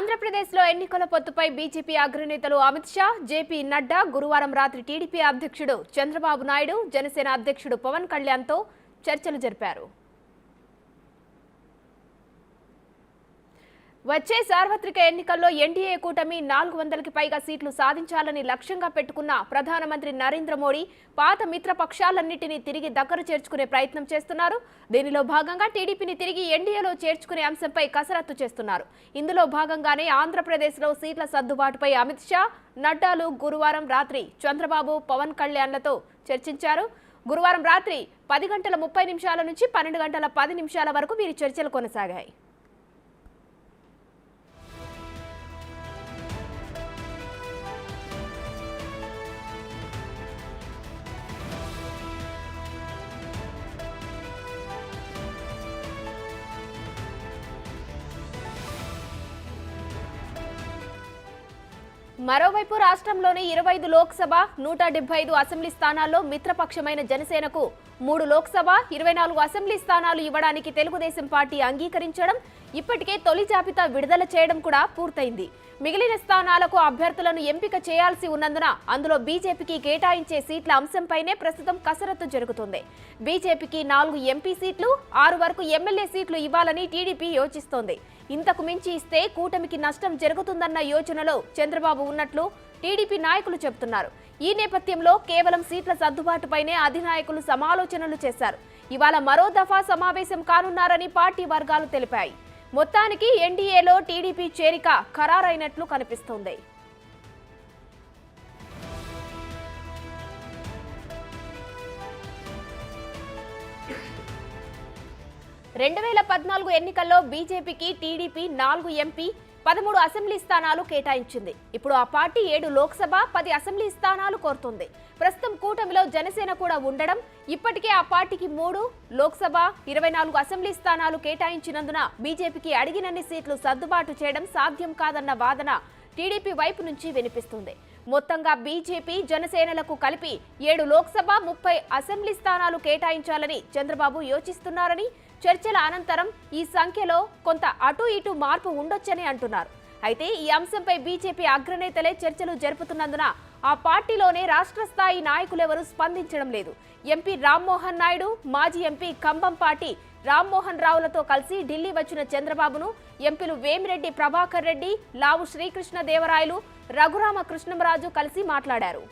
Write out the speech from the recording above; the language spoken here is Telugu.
ఆంధ్రప్రదేశ్లో ఎన్నికల పొత్తుపై బీజేపీ అగ్రనేతలు అమిత్ షా, జేపీ నడ్డా గురువారం రాత్రి టీడీపీ అధ్యక్షుడు చంద్రబాబు నాయుడు, జనసేన అధ్యక్షుడు పవన్ కళ్యాణ్తో చర్చలు జరిపారు. వచ్చే సార్వత్రిక ఎన్నికల్లో ఎన్డీఏ కూటమి 400కి పైగా సీట్లు సాధించాలని లక్ష్యంగా పెట్టుకున్న ప్రధానమంత్రి నరేంద్ర మోడీ పాత మిత్రపక్షాలన్నింటినీ తిరిగి దగ్గర చేర్చుకునే ప్రయత్నం చేస్తున్నారు. దీనిలో భాగంగా టీడీపీని తిరిగి ఎన్డీఏలో చేర్చుకునే అంశంపై కసరత్తు చేస్తున్నారు. ఇందులో భాగంగానే ఆంధ్రప్రదేశ్లో సీట్ల సర్దుబాటుపై అమిత్ షా, నడ్డాలు గురువారం రాత్రి చంద్రబాబు, పవన్ కళ్యాణ్లతో చర్చించారు. గురువారం రాత్రి 10:30 నుంచి 12:10 వరకు వీరి చర్చలు కొనసాగాయి. మరోవైపు రాష్ట్రంలోని 25 లోక్సభ, 175 అసెంబ్లీ స్థానాల్లో మిత్రపక్షమైన జనసేనకు 3 లోక్సభ, 24 అసెంబ్లీ స్థానాలు ఇవ్వడానికి తెలుగుదేశం పార్టీ అంగీకరించడం, ఇప్పటికే తొలి జాబితా విడుదల చేయడం కూడా పూర్తయింది. మిగిలిన స్థానాలకు అభ్యర్థులను ఎంపిక చేయాల్సి ఉన్నందున అందులో బీజేపీకి కేటాయించే సీట్ల అంశంపైనే ప్రస్తుతం కసరత్తు జరుగుతుంది. బీజేపీకి 4 ఎంపీ సీట్లు, 6 వరకు ఎమ్మెల్యే సీట్లు ఇవ్వాలని టీడీపీ యోచిస్తోంది. ఇంతకు మించి ఇస్తే కూటమికి నష్టం జరుగుతుందన్న యోచనలో చంద్రబాబు ఉన్నట్లు టీడీపీ నాయకులు చెబుతున్నారు. ఈ నేపథ్యంలో కేవలం సీట్ల సర్దుబాటుపైనే అధినాయకులు సమాలోచనలు చేశారు. ఇవాళ మరో దఫా సమావేశం కానున్నారని పార్టీ వర్గాలు తెలిపాయి. మొత్తానికి ఎన్డీఏలో టీడీపీ చేరిక ఖరారైనట్లు కనిపిస్తోంది. 2014 ఎన్నికల్లో బీజేపీకి టీడీపీ 4 ఎంపీ, 13 అసెంబ్లీ స్థానాలు కేటాయించింది. ఇప్పుడు ఆ పార్టీ 7 లోక్సభ, 10 అసెంబ్లీ స్థానాలు కోరుతోంది. ప్రస్తుతం కూటమిలో జనసేన కూడా ఉండడం, ఇప్పటికే ఆ పార్టీకి 3 లోక్సభ, 24 అసెంబ్లీ స్థానాలు కేటాయించినందున బీజేపీకి అడిగినన్ని సీట్లు సర్దుబాటు చేయడం సాధ్యం కాదన్న వాదన టీడీపీ వైపు నుంచి వినిపిస్తుంది. మొత్తంగా బీజేపీ, జనసేనలకు కలిపి 7 లోక్సభ, 30 అసెంబ్లీ స్థానాలు కేటాయించాలని చంద్రబాబు యోచిస్తున్నారని, చర్చల అనంతరం ఈ సంఖ్యలో కొంత అటు ఇటు మార్పు ఉండొచ్చని అంటున్నారు. అయితే ఈ అంశంపై బీజేపీ అగ్రనేతలే చర్చలు జరుపుతున్నందున ఆ పార్టీలోనే రాష్ట్ర స్థాయి నాయకులెవరూ స్పందించడం లేదు. ఎంపీ రామ్మోహన్ నాయుడు, మాజీ ఎంపీ కంభంపాటి రామ్మోహన్ రావులతో కలిసి ఢిల్లీ వచ్చిన చంద్రబాబును ఎంపీలు వేమిరెడ్డి ప్రభాకర్ రెడ్డి, లావు శ్రీకృష్ణ దేవరాయలు, రఘురామ కృష్ణంరాజు కలిసి మాట్లాడారు.